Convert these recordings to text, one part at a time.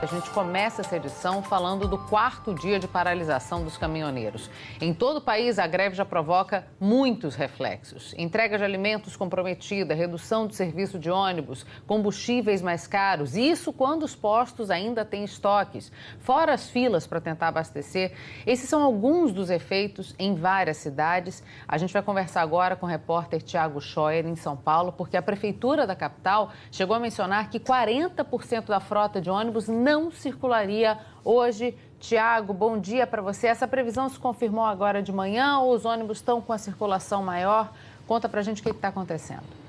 A gente começa essa edição falando do 4º dia de paralisação dos caminhoneiros. Em todo o país, a greve já provoca muitos reflexos. Entrega de alimentos comprometida, redução do serviço de ônibus, combustíveis mais caros. Isso quando os postos ainda têm estoques. Fora as filas para tentar abastecer. Esses são alguns dos efeitos em várias cidades. A gente vai conversar agora com o repórter Tiago Scheuer, em São Paulo, porque a prefeitura da capital chegou a mencionar que 40% da frota de ônibus não circularia hoje. Tiago, bom dia para você. Essa previsão se confirmou agora de manhã ou os ônibus estão com a circulação maior? Conta para a gente o que está acontecendo.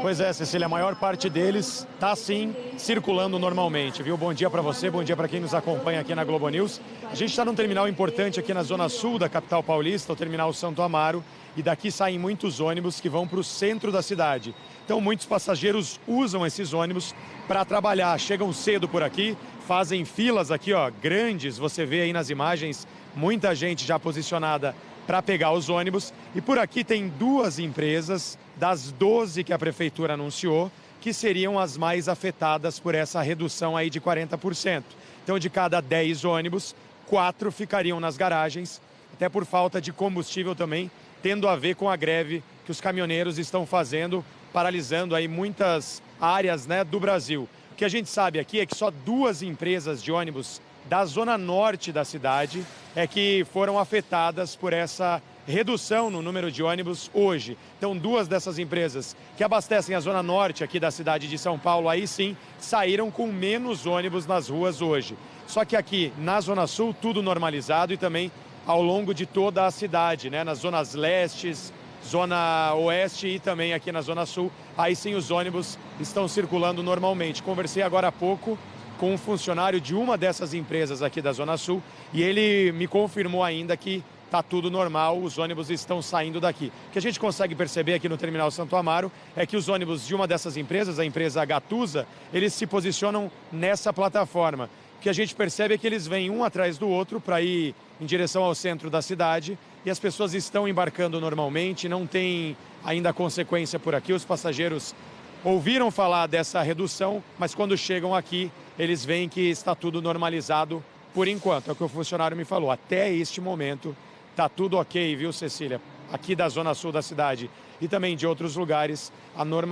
Pois é, Cecília, a maior parte deles está sim circulando normalmente, viu? Bom dia para você, bom dia para quem nos acompanha aqui na Globo News. A gente está num terminal importante aqui na zona sul da capital paulista, o terminal Santo Amaro, e daqui saem muitos ônibus que vão para o centro da cidade. Então, muitos passageiros usam esses ônibus para trabalhar, chegam cedo por aqui, fazem filas aqui, ó, grandes, você vê aí nas imagens, muita gente já posicionada para pegar os ônibus. E por aqui tem duas empresas, das 12 que a prefeitura anunciou, que seriam as mais afetadas por essa redução aí de 40%. Então, de cada 10 ônibus, 4 ficariam nas garagens, até por falta de combustível também, tendo a ver com a greve que os caminhoneiros estão fazendo, paralisando aí muitas áreas, né, do Brasil. O que a gente sabe aqui é que só 2 empresas de ônibus da zona norte da cidade é que foram afetadas por essa redução no número de ônibus hoje. Então, 2 dessas empresas que abastecem a zona norte aqui da cidade de São Paulo, aí sim, saíram com menos ônibus nas ruas hoje. Só que aqui na zona sul, tudo normalizado e também ao longo de toda a cidade, né? Nas zonas lestes, zona oeste e também aqui na zona sul, aí sim os ônibus estão circulando normalmente. Conversei agora há pouco com um funcionário de uma dessas empresas aqui da zona sul e ele me confirmou ainda que está tudo normal, os ônibus estão saindo daqui. O que a gente consegue perceber aqui no terminal Santo Amaro é que os ônibus de uma dessas empresas, a empresa Gatusa, eles se posicionam nessa plataforma. O que a gente percebe é que eles vêm um atrás do outro para ir em direção ao centro da cidade e as pessoas estão embarcando normalmente, não tem ainda consequência por aqui. Os passageiros ouviram falar dessa redução, mas quando chegam aqui, eles veem que está tudo normalizado por enquanto. É o que o funcionário me falou. Até este momento, está tudo ok, viu, Cecília? Aqui da zona sul da cidade e também de outros lugares,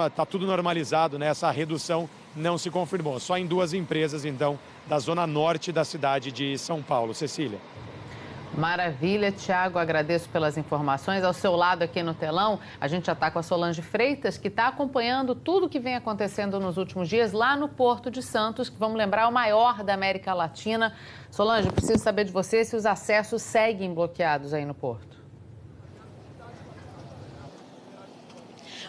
está tudo normalizado, né? Essa redução não se confirmou. Só em 2 empresas, então, da zona norte da cidade de São Paulo. Cecília. Maravilha, Tiago, agradeço pelas informações. Ao seu lado aqui no telão, a gente já está com a Solange Freitas, que está acompanhando tudo o que vem acontecendo nos últimos dias lá no Porto de Santos, que, vamos lembrar, é o maior da América Latina. Solange, preciso saber de você se os acessos seguem bloqueados aí no Porto.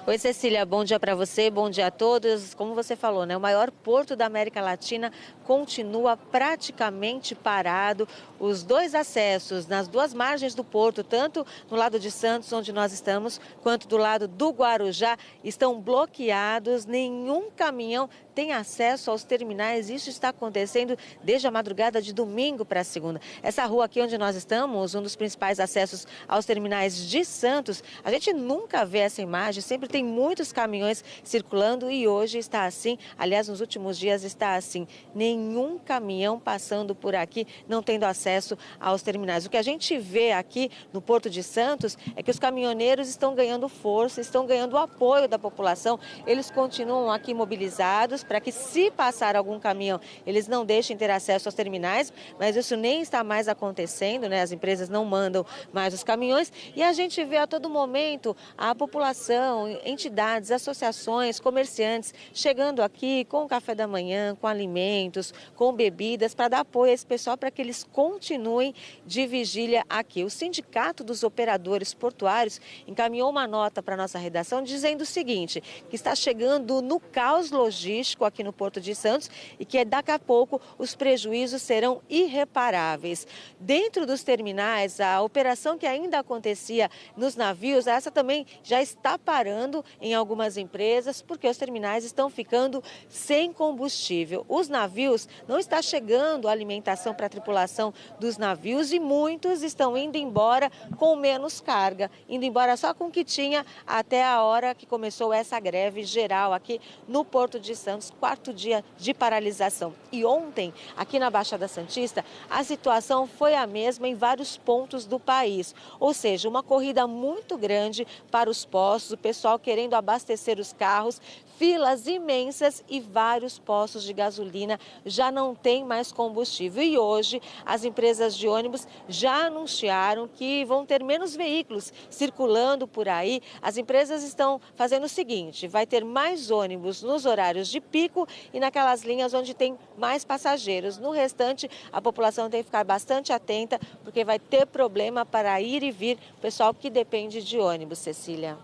Oi, Cecília, bom dia para você, bom dia a todos. Como você falou, né, o maior porto da América Latina continua praticamente parado. Os 2 acessos nas 2 margens do porto, tanto no lado de Santos, onde nós estamos, quanto do lado do Guarujá, estão bloqueados. Nenhum caminhão tem acesso aos terminais. Isso está acontecendo desde a madrugada de domingo para segunda. Essa rua aqui onde nós estamos, um dos principais acessos aos terminais de Santos, a gente nunca vê essa imagem, sempre tem muitos caminhões circulando e hoje está assim. Aliás, nos últimos dias está assim. Nenhum caminhão passando por aqui, não tendo acesso aos terminais. O que a gente vê aqui no Porto de Santos é que os caminhoneiros estão ganhando força, estão ganhando o apoio da população. Eles continuam aqui mobilizados para que, se passar algum caminhão, eles não deixem ter acesso aos terminais, mas isso nem está mais acontecendo, né? As empresas não mandam mais os caminhões e a gente vê a todo momento a população, entidades, associações, comerciantes chegando aqui com café da manhã, com alimentos, com bebidas, para dar apoio a esse pessoal para que eles continuem de vigília aqui. O Sindicato dos Operadores Portuários encaminhou uma nota para a nossa redação dizendo o seguinte, que está chegando no caos logístico aqui no Porto de Santos e que daqui a pouco os prejuízos serão irreparáveis. Dentro dos terminais, a operação que ainda acontecia nos navios, essa também já está parando faltando em algumas empresas porque os terminais estão ficando sem combustível. Os navios não está chegando a alimentação para a tripulação dos navios e muitos estão indo embora com menos carga, indo embora só com o que tinha até a hora que começou essa greve geral aqui no Porto de Santos, 4º dia de paralisação. E ontem, aqui na Baixada Santista, a situação foi a mesma em vários pontos do país, ou seja, uma corrida muito grande para os postos, o pessoal querendo abastecer os carros, filas imensas e vários postos de gasolina já não tem mais combustível. E hoje as empresas de ônibus já anunciaram que vão ter menos veículos circulando por aí. As empresas estão fazendo o seguinte, vai ter mais ônibus nos horários de pico e naquelas linhas onde tem mais passageiros. No restante, a população tem que ficar bastante atenta porque vai ter problema para ir e vir o pessoal que depende de ônibus, Cecília.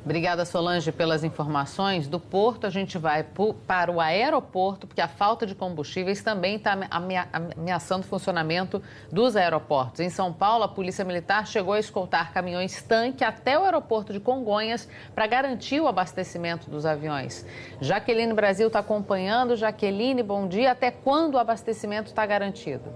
Obrigada, Solange, pelas informações. Do porto, a gente vai para o aeroporto, porque a falta de combustíveis também está ameaçando o funcionamento dos aeroportos. Em São Paulo, a Polícia Militar chegou a escoltar caminhões-tanque até o aeroporto de Congonhas para garantir o abastecimento dos aviões. Jaqueline Brasil está acompanhando. Jaqueline, bom dia. Até quando o abastecimento está garantido?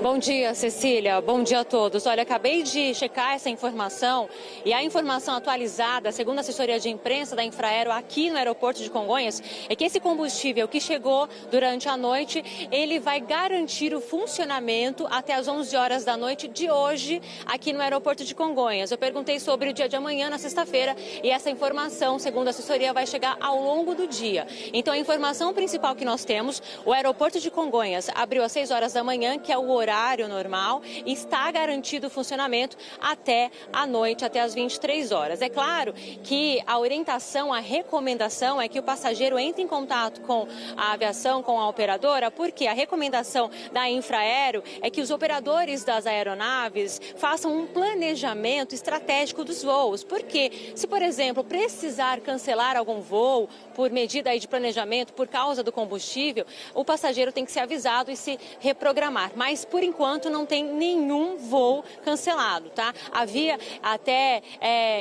Bom dia, Cecília. Bom dia a todos. Olha, acabei de checar essa informação e a informação atualizada, segundo a assessoria de imprensa da Infraero aqui no aeroporto de Congonhas, é que esse combustível que chegou durante a noite, ele vai garantir o funcionamento até as 11 horas da noite de hoje aqui no aeroporto de Congonhas. Eu perguntei sobre o dia de amanhã, na sexta-feira, e essa informação, segundo a assessoria, vai chegar ao longo do dia. Então, a informação principal que nós temos, o aeroporto de Congonhas abriu às 6 horas da manhã, que é o horário normal, e está garantido o funcionamento até a noite, até as 23 horas. É claro que a orientação, a recomendação é que o passageiro entre em contato com a aviação, com a operadora, porque a recomendação da Infraero é que os operadores das aeronaves façam um planejamento estratégico dos voos. Porque se, por exemplo, precisar cancelar algum voo por medida aí de planejamento, por causa do combustível, o passageiro tem que ser avisado e se reprogramar. Mas, por enquanto, não tem nenhum voo cancelado, tá? Havia até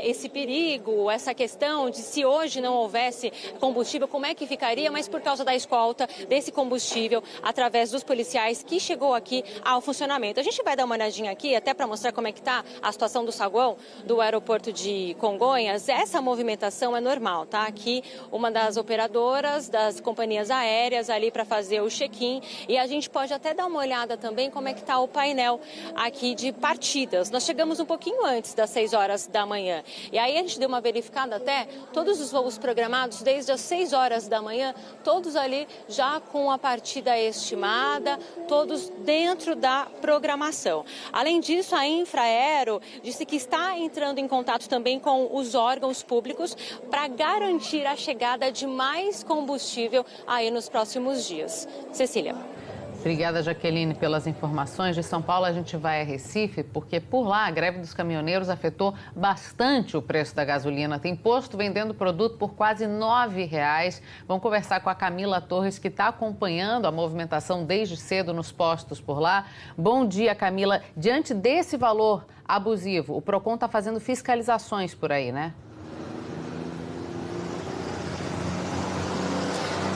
esse perigo, essa questão de se hoje não houvesse combustível, como é que ficaria? Mas por causa da escolta desse combustível, através dos policiais que chegou aqui ao funcionamento. A gente vai dar uma olhadinha aqui, até para mostrar como é que está a situação do saguão do aeroporto de Congonhas. Essa movimentação é normal, tá? Aqui, uma das operadoras das companhias aéreas ali para fazer o check-in, e a gente pode até dar uma olhada também como é que está o painel aqui de partidas. Nós chegamos um pouquinho antes das 6 horas da manhã. E aí a gente deu uma verificada até, todos os voos programados desde as 6 horas da manhã, todos ali já com a partida estimada, todos dentro da programação. Além disso, a Infraero disse que está entrando em contato também com os órgãos públicos para garantir a chegada de mais combustível aí nos próximos dias. Cecília. Obrigada, Jaqueline, pelas informações. De São Paulo, a gente vai a Recife, porque por lá a greve dos caminhoneiros afetou bastante o preço da gasolina. Tem posto vendendo produto por quase R$ 9,00. Vamos conversar com a Camila Torres, que está acompanhando a movimentação desde cedo nos postos por lá. Bom dia, Camila. Diante desse valor abusivo, o Procon está fazendo fiscalizações por aí, né?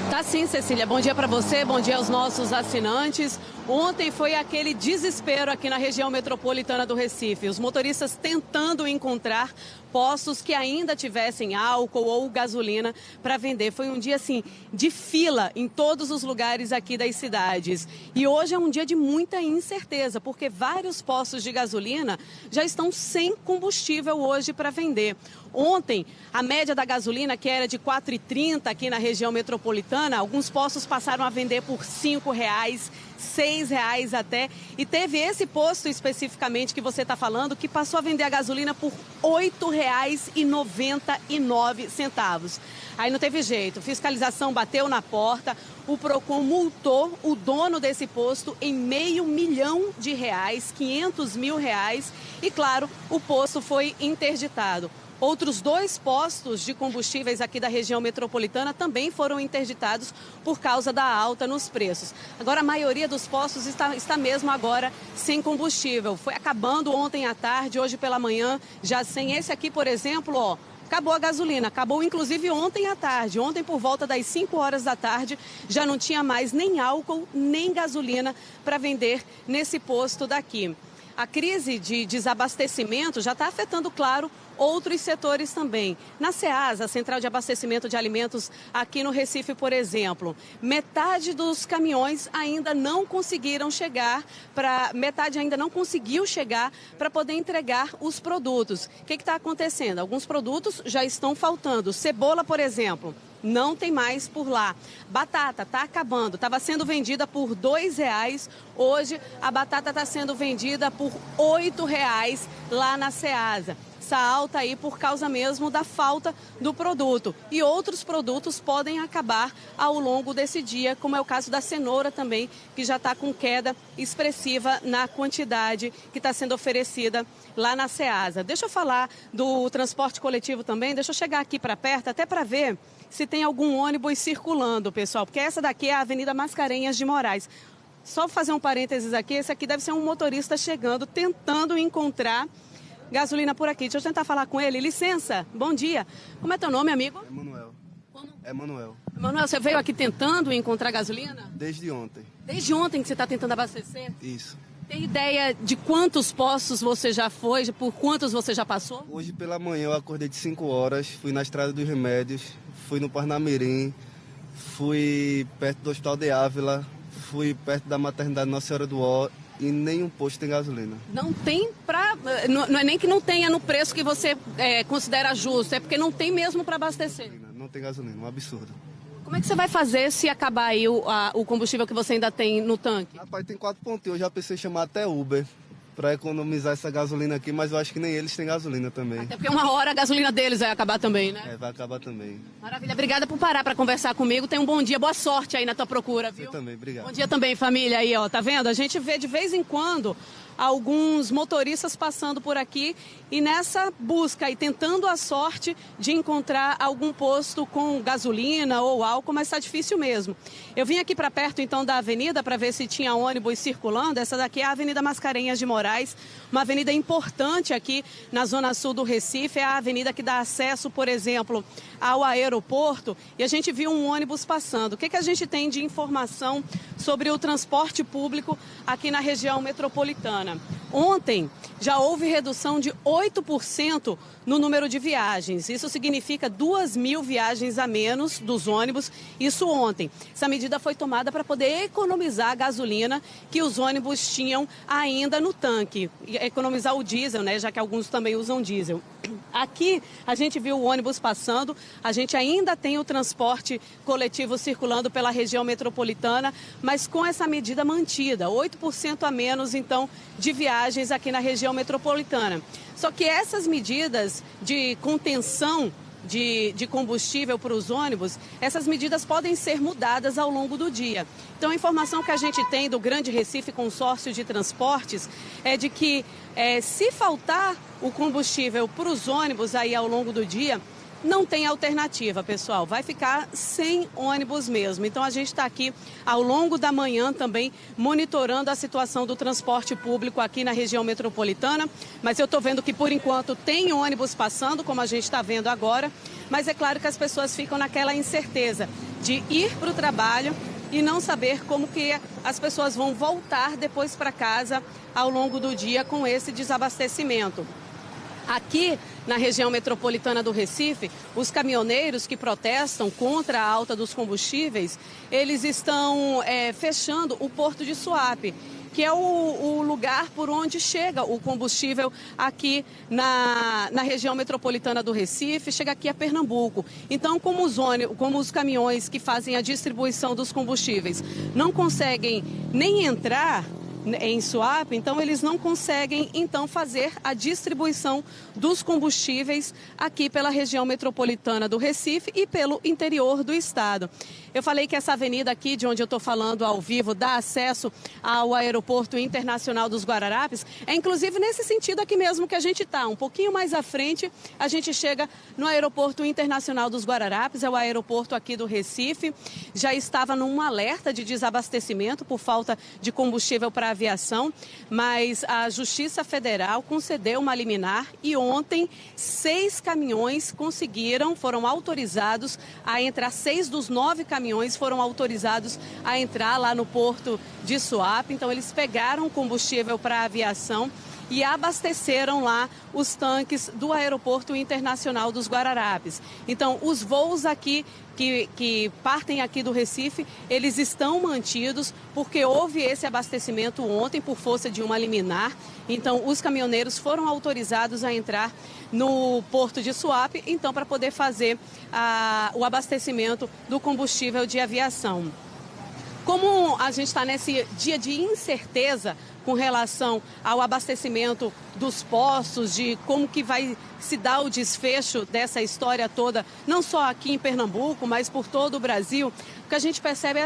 Tá sim, Cecília. Bom dia para você, bom dia aos nossos assinantes. Ontem foi aquele desespero aqui na região metropolitana do Recife. Os motoristas tentando encontrar postos que ainda tivessem álcool ou gasolina para vender. Foi um dia, assim, de fila em todos os lugares aqui das cidades. E hoje é um dia de muita incerteza, porque vários postos de gasolina já estão sem combustível hoje para vender. Ontem, a média da gasolina, que era de R$ 4,30 aqui na região metropolitana, alguns postos passaram a vender por R$ 5,00, R$ 6,00 até. E teve esse posto especificamente que você está falando, que passou a vender a gasolina por R$ 8,99. Aí não teve jeito, fiscalização bateu na porta, o Procon multou o dono desse posto em R$500 mil, R$500 mil, e claro, o posto foi interditado. Outros 2 postos de combustíveis aqui da região metropolitana também foram interditados por causa da alta nos preços. Agora, a maioria dos postos está mesmo agora sem combustível. Foi acabando ontem à tarde, hoje pela manhã, já sem. Esse aqui, por exemplo, ó, acabou a gasolina. Acabou, inclusive, ontem à tarde. Ontem, por volta das 5 horas da tarde, já não tinha mais nem álcool, nem gasolina para vender nesse posto daqui. A crise de desabastecimento já está afetando, claro, outros setores também. Na Ceasa, a Central de Abastecimento de Alimentos aqui no Recife, por exemplo, metade dos caminhões ainda não conseguiram chegar, metade ainda não conseguiu chegar para poder entregar os produtos. O que está acontecendo? Alguns produtos já estão faltando. Cebola, por exemplo, não tem mais por lá. Batata está acabando, estava sendo vendida por R$2, hoje a batata está sendo vendida por R$8 lá na Ceasa. Essa alta aí por causa mesmo da falta do produto. E outros produtos podem acabar ao longo desse dia, como é o caso da cenoura também, que já está com queda expressiva na quantidade que está sendo oferecida lá na Ceasa. Deixa eu falar do transporte coletivo também, deixa eu chegar aqui para perto, até para ver se tem algum ônibus circulando, pessoal, porque essa daqui é a Avenida Mascarenhas de Moraes. Só fazer um parênteses aqui, esse aqui deve ser um motorista chegando, tentando encontrar gasolina por aqui. Deixa eu tentar falar com ele. Licença, bom dia. Como é teu nome, amigo? Emanuel. Emanuel. Emanuel, você veio aqui tentando encontrar gasolina? Desde ontem. Desde ontem que você está tentando abastecer? Isso. Tem ideia de quantos postos você já foi, por quantos você já passou? Hoje pela manhã eu acordei de 5 horas, fui na Estrada dos Remédios, fui no Parnamirim, fui perto do Hospital de Ávila, fui perto da Maternidade Nossa Senhora do Ó e nenhum posto tem gasolina. Não tem não é nem que não tenha no preço que você considera justo, é porque não tem mesmo para abastecer. Não tem gasolina, um absurdo. Como é que você vai fazer se acabar aí o combustível que você ainda tem no tanque? Rapaz, tem 4 pontinhos, eu já pensei em chamar até Uber para economizar essa gasolina aqui, mas eu acho que nem eles têm gasolina também. Até porque uma hora a gasolina deles vai acabar também, né? Vai acabar também. Maravilha, obrigada por parar para conversar comigo. Tenha um bom dia, boa sorte aí na tua procura, viu? Você também, obrigado. Bom dia também, família, aí, ó, tá vendo? A gente vê de vez em quando alguns motoristas passando por aqui e nessa busca e tentando a sorte de encontrar algum posto com gasolina ou álcool, mas está difícil mesmo. Eu vim aqui para perto então da avenida para ver se tinha ônibus circulando. Essa daqui é a Avenida Mascarenhas de Moraes, uma avenida importante aqui na zona sul do Recife, é a avenida que dá acesso, por exemplo, ao aeroporto, e a gente viu um ônibus passando. O que a gente tem de informação sobre o transporte público aqui na região metropolitana? Ontem já houve redução de 8% no número de viagens. Isso significa 2.000 viagens a menos dos ônibus. Isso ontem. Essa medida foi tomada para poder economizar a gasolina que os ônibus tinham ainda no tanque. E economizar o diesel, né? Já que alguns também usam diesel. Aqui a gente viu o ônibus passando, a gente ainda tem o transporte coletivo circulando pela região metropolitana, mas com essa medida mantida, 8% a menos, então, de viagens aqui na região metropolitana. Só que essas medidas de contenção de combustível para os ônibus, essas medidas podem ser mudadas ao longo do dia. Então, a informação que a gente tem do Grande Recife Consórcio de Transportes é de que se faltar o combustível para os ônibus aí ao longo do dia, não tem alternativa, pessoal. Vai ficar sem ônibus mesmo. Então, a gente está aqui ao longo da manhã também monitorando a situação do transporte público aqui na região metropolitana. Mas eu estou vendo que, por enquanto, tem ônibus passando, como a gente está vendo agora. Mas é claro que as pessoas ficam naquela incerteza de ir para o trabalho e não saber como que as pessoas vão voltar depois para casa ao longo do dia com esse desabastecimento. Aqui na região metropolitana do Recife, os caminhoneiros que protestam contra a alta dos combustíveis, eles estão fechando o Porto de Suape, que é o lugar por onde chega o combustível aqui na região metropolitana do Recife, chega aqui a Pernambuco. Então, como os caminhões que fazem a distribuição dos combustíveis não conseguem nem entrar em Suape, então eles não conseguem então fazer a distribuição dos combustíveis aqui pela região metropolitana do Recife e pelo interior do estado. Eu falei que essa avenida aqui, de onde eu estou falando ao vivo, dá acesso ao Aeroporto Internacional dos Guararapes. É inclusive nesse sentido aqui mesmo que a gente está. Um pouquinho mais à frente, a gente chega no Aeroporto Internacional dos Guararapes, é o aeroporto aqui do Recife. Já estava num alerta de desabastecimento por falta de combustível para a aviação, mas a Justiça Federal concedeu uma liminar e ontem 6 caminhões foram autorizados a entrar, 6 dos 9 caminhões foram autorizados a entrar lá no porto de Suape. Então eles pegaram combustível para a aviação e abasteceram lá os tanques do Aeroporto Internacional dos Guararapes. Então, os voos aqui que partem aqui do Recife, eles estão mantidos porque houve esse abastecimento ontem por força de uma liminar. Então, os caminhoneiros foram autorizados a entrar no porto de Suape, então, para poder fazer o abastecimento do combustível de aviação. Como a gente está nesse dia de incerteza com relação ao abastecimento dos postos, de como que vai se dar o desfecho dessa história toda, não só aqui em Pernambuco, mas por todo o Brasil, o que a gente percebe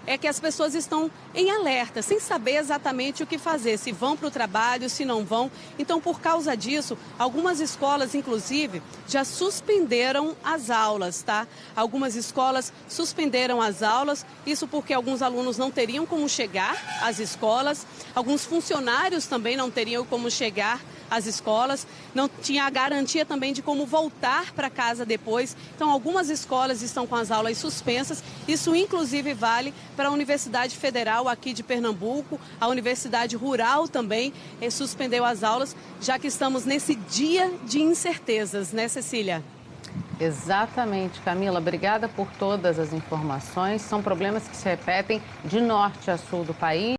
é que as pessoas estão em alerta, sem saber exatamente o que fazer, se vão para o trabalho, se não vão. Então, por causa disso, algumas escolas, inclusive, já suspenderam as aulas, tá? Algumas escolas suspenderam as aulas, isso porque alguns alunos não teriam como chegar às escolas, alguns funcionários também não teriam como chegar às escolas, não tinha a garantia também de como voltar para casa depois. Então, algumas escolas estão com as aulas suspensas. Isso, inclusive, vale para a Universidade Federal aqui de Pernambuco. A Universidade Rural também suspendeu as aulas, já que estamos nesse dia de incertezas, né, Cecília? Exatamente, Camila. Obrigada por todas as informações. São problemas que se repetem de norte a sul do país.